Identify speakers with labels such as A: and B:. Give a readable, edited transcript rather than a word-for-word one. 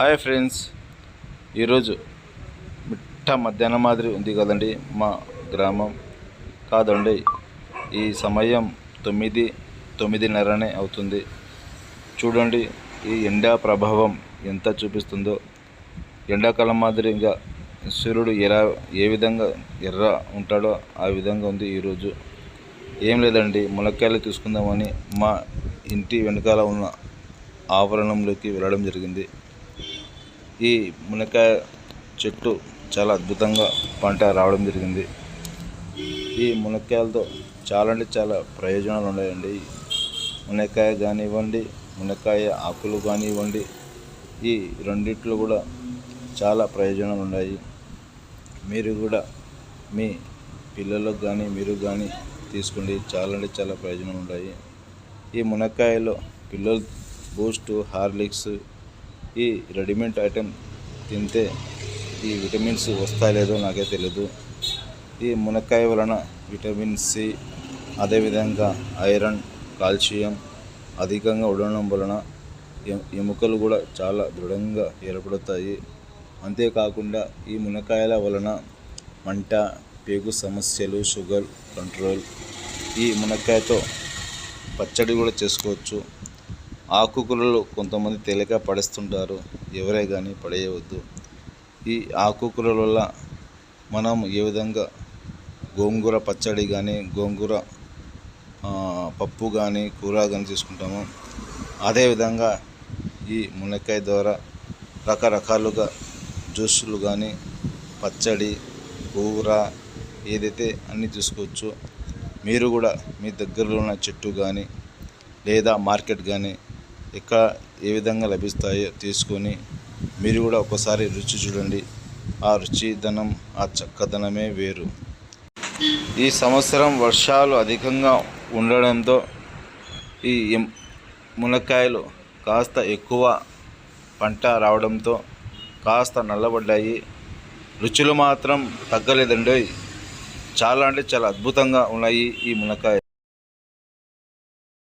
A: Hi friends, ఈరోజు మిట్ట మధ్యాహ్నం మాదిరి ఉంది కదండి మా గ్రామం. కాదండి, ఈ సమయం 9:30 అవుతుంది. చూడండి ఈ ఎండా ప్రభావం ఎంత చూపిస్తుందో. ఎండాకాలం మాదిరిగా సూర్యుడు ఏ విధంగా ఎర్ర ఉంటాడో ఆ విధంగా ఉంది ఈరోజు. ఏం లేదండి, మునక్కాయలు తీసుకుందామని మా ఇంటి వెనకాల ఉన్న ఆవరణంలోకి వెళ్ళడం జరిగింది. ఈ మునక్కాయ చెట్టు చాలా అద్భుతంగా పంట రావడం జరిగింది. ఈ మునక్కాయలతో చాలా ప్రయోజనాలు ఉన్నాయండి. మునక్కాయ కానివ్వండి, మునక్కాయ ఆకులు కానివ్వండి, ఈ రెండిట్లో కూడా చాలా ప్రయోజనాలు ఉన్నాయి. మీరు కూడా మీ పిల్లలకు కానీ మీరు కానీ తీసుకోండి, చాలా ప్రయోజనాలు ఉన్నాయి. ఈ మునక్కాయలో పిల్లలు బూస్ట్, హార్లిక్స్, ఈ రెడీమేడ్ ఐటెం తింటే ఈ విటమిన్స్ వస్తాయో లేదో నాకే తెలియదు. ఈ మునక్కాయ వలన విటమిన్ సి, అదేవిధంగా ఐరన్, కాల్షియం అధికంగా ఉండడం వలన ఎముకలు కూడా చాలా దృఢంగా ఏర్పడతాయి. అంతేకాకుండా ఈ మునక్కాయల వలన మంట, పేగు సమస్యలు, షుగర్ కంట్రోల్. ఈ మునక్కాయతో పచ్చడి కూడా చేసుకోవచ్చు. ఆకుకూరలు కొంతమంది తేలిక పడేస్తుంటారు, ఎవరే కానీ పడేయవద్దు. ఈ ఆకుకూరల వల్ల మనం ఏ విధంగా గోంగూర పచ్చడి కానీ, గోంగూర పప్పు కానీ, కూర కానీ తీసుకుంటామో అదేవిధంగా ఈ మునక్కాయ ద్వారా రకరకాలుగా జ్యూసులు కానీ, పచ్చడి, కూర ఏదైతే అన్నీ తీసుకోవచ్చు. మీరు కూడా మీ దగ్గరలో ఉన్న చెట్టు కానీ లేదా మార్కెట్ కానీ ఎక్కడ ఏ విధంగా లభిస్తాయో తీసుకొని మీరు కూడా ఒకసారి రుచి చూడండి. ఆ రుచిదనం, ఆ చక్కదనమే వేరు. ఈ సంవత్సరం వర్షాలు అధికంగా ఉండడంతో ఈ మునక్కాయలు కాస్త ఎక్కువ పంట రావడంతో కాస్త నల్లబడ్డాయి. రుచులు మాత్రం తగ్గలేదండి. చాలా అద్భుతంగా ఉన్నాయి ఈ మునక్కాయ.